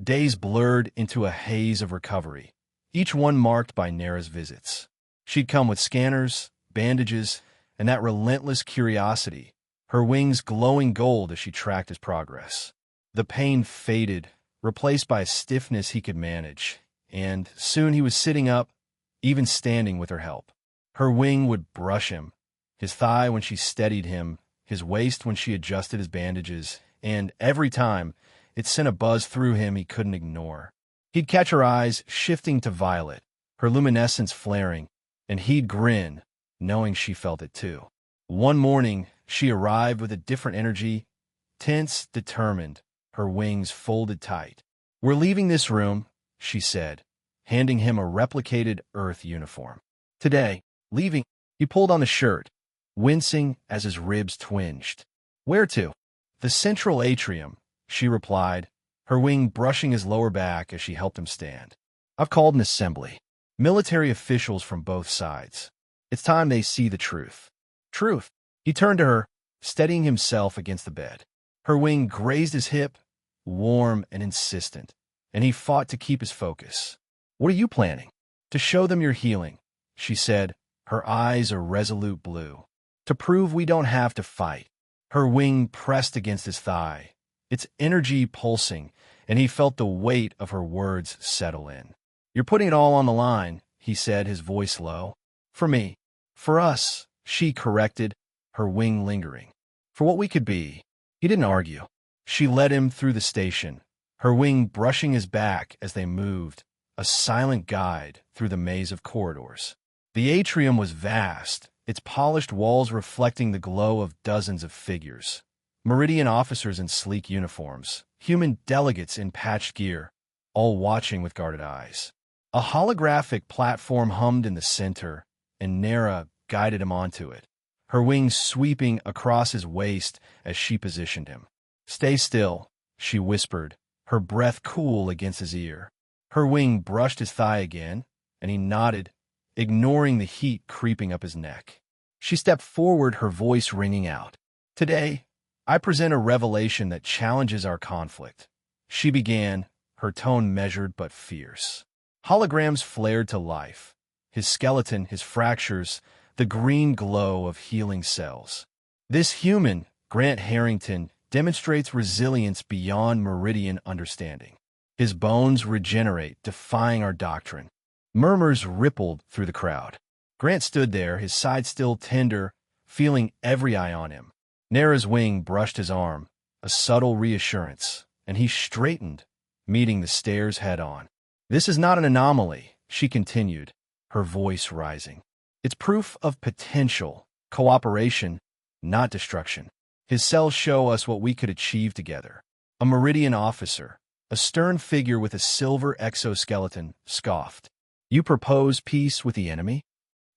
Days blurred into a haze of recovery, each one marked by Nera's visits. She'd come with scanners, bandages, and that relentless curiosity, her wings glowing gold as she tracked his progress. The pain faded, replaced by a stiffness he could manage, and soon he was sitting up, even standing with her help. Her wing would brush him, his thigh when she steadied him, his waist when she adjusted his bandages, and every time, it sent a buzz through him he couldn't ignore. He'd catch her eyes shifting to violet, her luminescence flaring, and he'd grin, knowing she felt it too. One morning, she arrived with a different energy, tense, determined, her wings folded tight. "We're leaving this room," she said, handing him a replicated Earth uniform. "Today, leaving." He pulled on the shirt, wincing as his ribs twinged. "Where to?" "The central atrium," she replied, her wing brushing his lower back as she helped him stand. "I've called an assembly. Military officials from both sides. It's time they see the truth." "Truth?" He turned to her, steadying himself against the bed. Her wing grazed his hip, warm and insistent, and he fought to keep his focus. "What are you planning?" "To show them you're healing," she said, her eyes a resolute blue. "To prove we don't have to fight." Her wing pressed against his thigh, its energy pulsing, and he felt the weight of her words settle in. "You're putting it all on the line," he said, his voice low. "For me. For us," she corrected, her wing lingering. "For what we could be." He didn't argue. She led him through the station, her wing brushing his back as they moved, a silent guide through the maze of corridors. The atrium was vast, its polished walls reflecting the glow of dozens of figures. Meridian officers in sleek uniforms, human delegates in patched gear, all watching with guarded eyes. A holographic platform hummed in the center, and Nera guided him onto it, her wings sweeping across his waist as she positioned him. "Stay still," she whispered, her breath cool against his ear. Her wing brushed his thigh again, and he nodded, ignoring the heat creeping up his neck. She stepped forward, her voice ringing out. "Today, I present a revelation that challenges our conflict." She began, her tone measured but fierce. Holograms flared to life, his skeleton, his fractures, the green glow of healing cells. "This human, Grant Harrington, demonstrates resilience beyond Meridian understanding. His bones regenerate, defying our doctrine." Murmurs rippled through the crowd. Grant stood there, his side still tender, feeling every eye on him. Nera's wing brushed his arm, a subtle reassurance, and he straightened, meeting the stares head-on. "This is not an anomaly," she continued, her voice rising. "It's proof of potential, cooperation, not destruction. His cells show us what we could achieve together." A Meridian officer, a stern figure with a silver exoskeleton, scoffed. "You propose peace with the enemy?"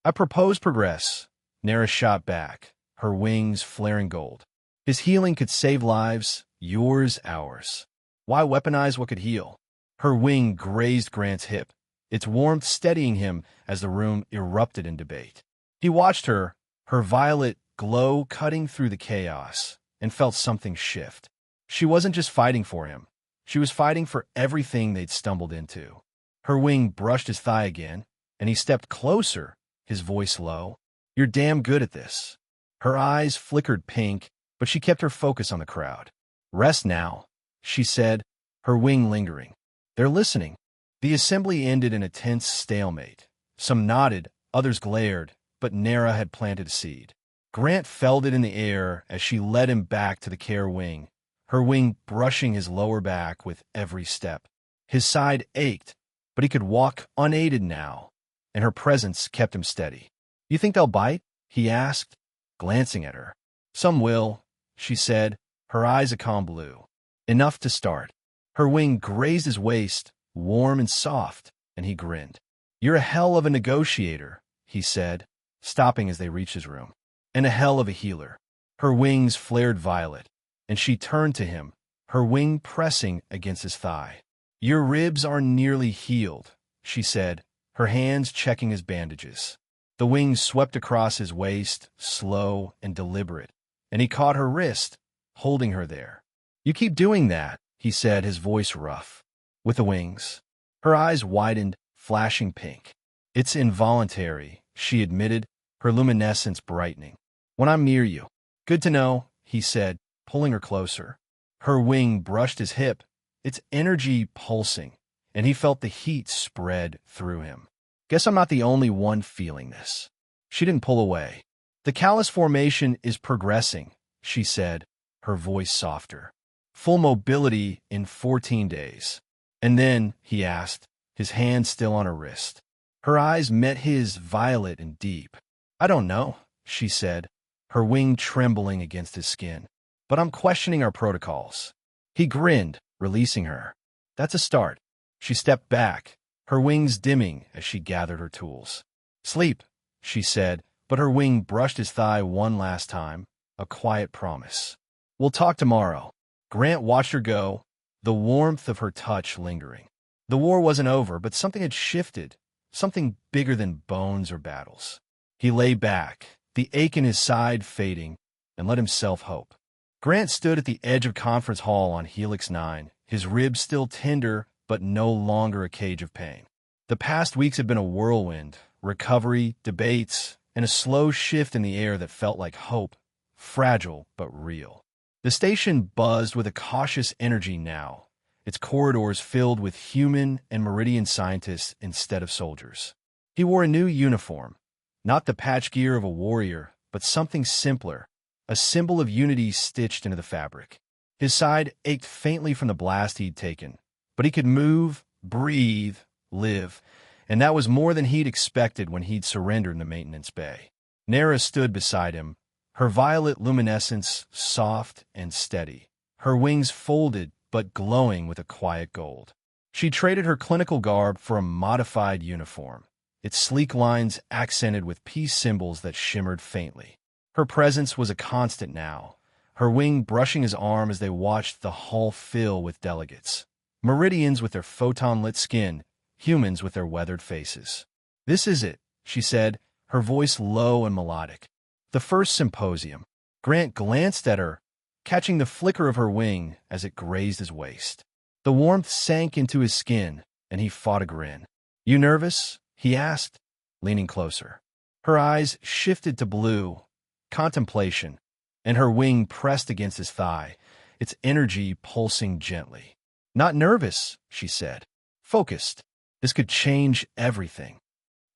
"I propose progress," Nera shot back, her wings flaring gold. "His healing could save lives, yours, ours. Why weaponize what could heal?" Her wing grazed Grant's hip, its warmth steadying him as the room erupted in debate. He watched her, her violet glow cutting through the chaos, and felt something shift. She wasn't just fighting for him. She was fighting for everything they'd stumbled into. Her wing brushed his thigh again, and he stepped closer, his voice low. "You're damn good at this." Her eyes flickered pink, but she kept her focus on the crowd. "Rest now," she said, her wing lingering. "They're listening." The assembly ended in a tense stalemate. Some nodded, others glared, but Nera had planted a seed. Grant felt it in the air as she led him back to the care wing, her wing brushing his lower back with every step. His side ached, but he could walk unaided now, and her presence kept him steady. "You think they'll bite?" he asked, glancing at her. "Some will," she said, her eyes a calm blue. "Enough to start." Her wing grazed his waist, warm and soft, and he grinned. "You're a hell of a negotiator," he said, stopping as they reached his room. "And a hell of a healer." Her wings flared violet, and she turned to him, her wing pressing against his thigh. "Your ribs are nearly healed," she said, her hands checking his bandages. The wing swept across his waist, slow and deliberate, and he caught her wrist, holding her there. "You keep doing that," he said, his voice rough. "With the wings." Her eyes widened, flashing pink. "It's involuntary," she admitted, her luminescence brightening. "When I'm near you." "Good to know," he said, pulling her closer. Her wing brushed his hip, its energy pulsing, and he felt the heat spread through him. "Guess I'm not the only one feeling this." She didn't pull away. "The callus formation is progressing," she said, her voice softer. "Full mobility in 14 days. And then," he asked, his hand still on her wrist. Her eyes met his, violet and deep. "I don't know," she said, her wing trembling against his skin. "But I'm questioning our protocols." He grinned, releasing her. "That's a start." She stepped back, her wings dimming as she gathered her tools. "Sleep," she said, but her wing brushed his thigh one last time, a quiet promise. "We'll talk tomorrow." Grant watched her go, the warmth of her touch lingering. The war wasn't over, but something had shifted, something bigger than bones or battles. He lay back, the ache in his side fading, and let himself hope. Grant stood at the edge of Conference Hall on Helix 9, his ribs still tender but no longer a cage of pain. The past weeks had been a whirlwind, recovery, debates, and a slow shift in the air that felt like hope, fragile but real. The station buzzed with a cautious energy now, its corridors filled with human and Meridian scientists instead of soldiers. He wore a new uniform, not the patch gear of a warrior, but something simpler, a symbol of unity stitched into the fabric. His side ached faintly from the blast he'd taken, but he could move, breathe, live, and that was more than he'd expected when he'd surrendered in the maintenance bay. Nera stood beside him, her violet luminescence soft and steady, her wings folded but glowing with a quiet gold. She traded her clinical garb for a modified uniform, its sleek lines accented with peace symbols that shimmered faintly. Her presence was a constant now, her wing brushing his arm as they watched the hall fill with delegates. Meridians with their photon-lit skin, humans with their weathered faces. "This is it," she said, her voice low and melodic. "The first symposium." Grant glanced at her, catching the flicker of her wing as it grazed his waist. The warmth sank into his skin, and he fought a grin. "You nervous?" he asked, leaning closer. Her eyes shifted to blue, contemplation, and her wing pressed against his thigh, its energy pulsing gently. "Not nervous," she said. "Focused. This could change everything."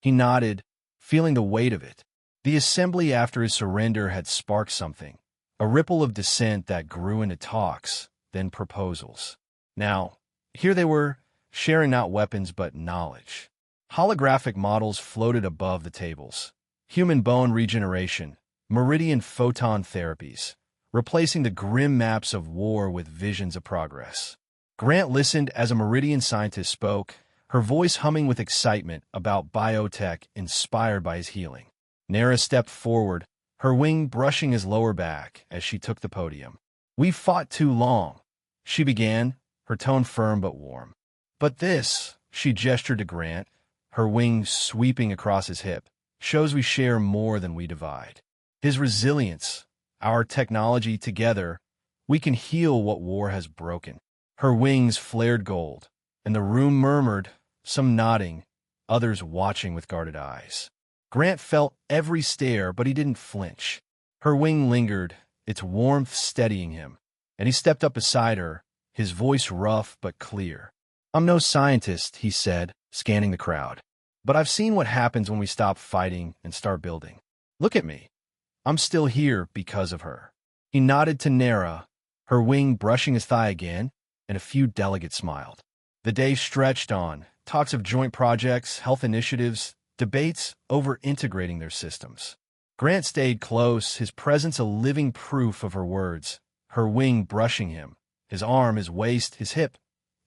He nodded, feeling the weight of it. The assembly after his surrender had sparked something, a ripple of dissent that grew into talks, then proposals. Now, here they were, sharing not weapons but knowledge. Holographic models floated above the tables. Human bone regeneration, Meridian photon therapies, replacing the grim maps of war with visions of progress. Grant listened as a Meridian scientist spoke, her voice humming with excitement about biotech inspired by his healing. Nera stepped forward, her wing brushing his lower back as she took the podium. "We've fought too long," she began, her tone firm but warm. "But this," she gestured to Grant, her wing sweeping across his hip, "shows we share more than we divide. His resilience, our technology together, we can heal what war has broken." Her wings flared gold, and the room murmured, some nodding, others watching with guarded eyes. Grant felt every stare, but he didn't flinch. Her wing lingered, its warmth steadying him, and he stepped up beside her, his voice rough but clear. "I'm no scientist," he said, scanning the crowd, "but I've seen what happens when we stop fighting and start building. Look at me. I'm still here because of her." He nodded to Nera, her wing brushing his thigh again, and a few delegates smiled. The day stretched on, talks of joint projects, health initiatives, debates over integrating their systems. Grant stayed close, his presence a living proof of her words, her wing brushing him, his arm, his waist, his hip,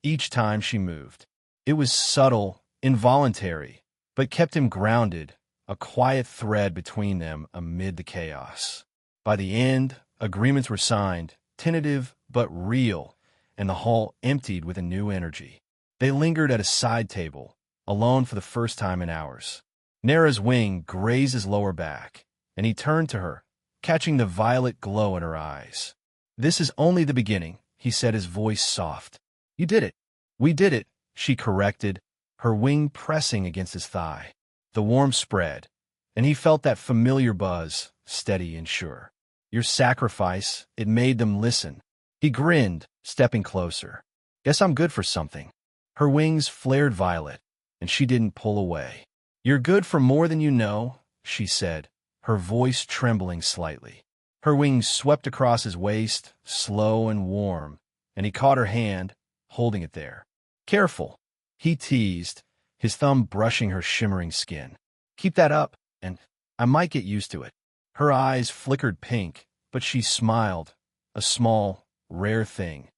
each time she moved. It was subtle, involuntary, but kept him grounded, a quiet thread between them amid the chaos. By the end, agreements were signed, tentative but real, and the hall emptied with a new energy. They lingered at a side table, alone for the first time in hours. Nera's wing grazed his lower back, and he turned to her, catching the violet glow in her eyes. "This is only the beginning," he said, his voice soft. "You did it." "We did it," she corrected, her wing pressing against his thigh. The warmth spread, and he felt that familiar buzz, steady and sure. "Your sacrifice, it made them listen." He grinned, stepping closer. "Guess I'm good for something." Her wings flared violet, and she didn't pull away. "You're good for more than you know," she said, her voice trembling slightly. Her wings swept across his waist, slow and warm, and he caught her hand, holding it there. "Careful," he teased, his thumb brushing her shimmering skin. "Keep that up, and I might get used to it." Her eyes flickered pink, but she smiled, a small, rare thing,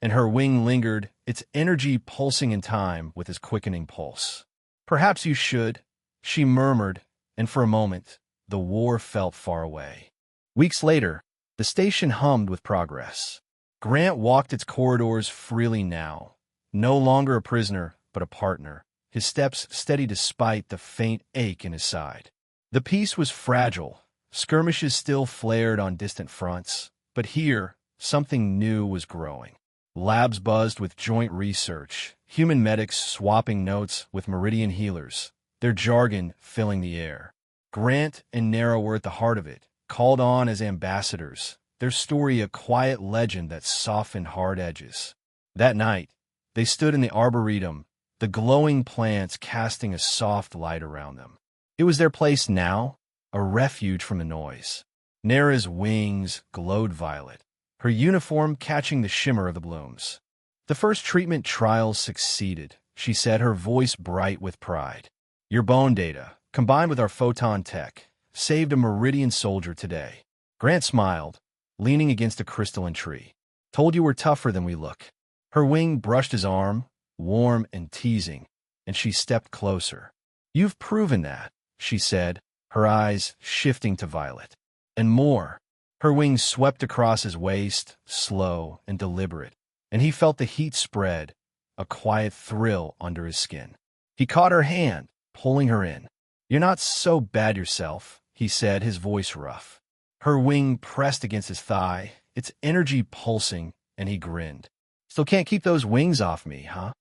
and her wing lingered, its energy pulsing in time with his quickening pulse. "Perhaps you should," she murmured, and for a moment, the war felt far away. Weeks later, the station hummed with progress. Grant walked its corridors freely now, no longer a prisoner, but a partner, his steps steady despite the faint ache in his side. The peace was fragile. Skirmishes still flared on distant fronts, but here, something new was growing. Labs buzzed with joint research, human medics swapping notes with Meridian healers, their jargon filling the air. Grant and Nera were at the heart of it, called on as ambassadors, their story a quiet legend that softened hard edges. That night, they stood in the arboretum, the glowing plants casting a soft light around them. It was their place now, a refuge from the noise. Nera's wings glowed violet, her uniform catching the shimmer of the blooms. "The first treatment trials succeeded," she said, her voice bright with pride. "Your bone data, combined with our photon tech, saved a Meridian soldier today." Grant smiled, leaning against a crystalline tree. "Told you we're tougher than we look." Her wing brushed his arm, warm and teasing, and she stepped closer. "You've proven that," she said, her eyes shifting to violet. "And more." Her wings swept across his waist, slow and deliberate, and he felt the heat spread, a quiet thrill under his skin. He caught her hand, pulling her in. "You're not so bad yourself," he said, his voice rough. Her wing pressed against his thigh, its energy pulsing, and he grinned. "Still can't keep those wings off me, huh?"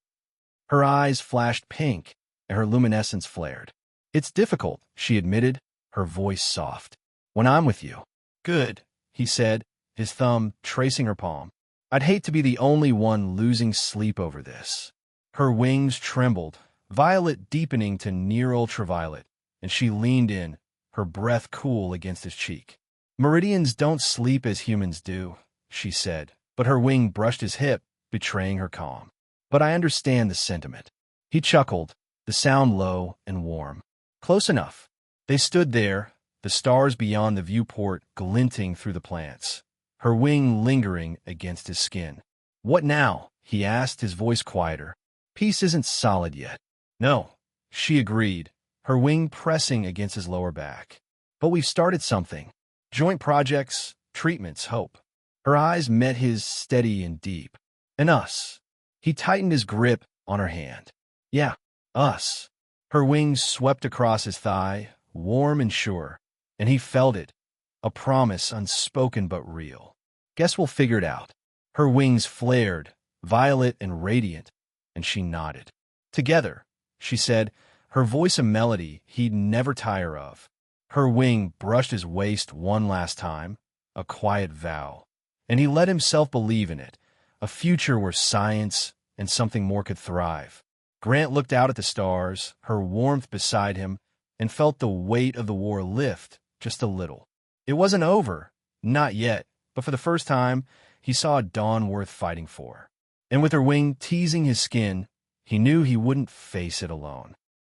Her eyes flashed pink, and her luminescence flared. "It's difficult," she admitted, her voice soft. "When I'm with you." "Good," he said, his thumb tracing her palm. "I'd hate to be the only one losing sleep over this." Her wings trembled, violet deepening to near ultraviolet, and she leaned in, her breath cool against his cheek. "Meridians don't sleep as humans do," she said, but her wing brushed his hip, betraying her calm. "But I understand the sentiment." He chuckled, the sound low and warm. "Close enough." They stood there, the stars beyond the viewport glinting through the plants, her wing lingering against his skin. "What now?" he asked, his voice quieter. "Peace isn't solid yet." "No," she agreed, her wing pressing against his lower back. "But we've started something. Joint projects, treatments, hope." Her eyes met his, steady and deep. "And us." He tightened his grip on her hand. "Yeah, us." Her wings swept across his thigh, warm and sure, and he felt it, a promise unspoken but real. "Guess we'll figure it out." Her wings flared, violet and radiant, and she nodded. "Together," she said, her voice a melody he'd never tire of. Her wing brushed his waist one last time, a quiet vow, and he let himself believe in it, a future where science and something more could thrive. Grant looked out at the stars, her warmth beside him, and felt the weight of the war lift just a little. It wasn't over, not yet, but for the first time, he saw a dawn worth fighting for. And with her wing teasing his skin, he knew he wouldn't face it alone.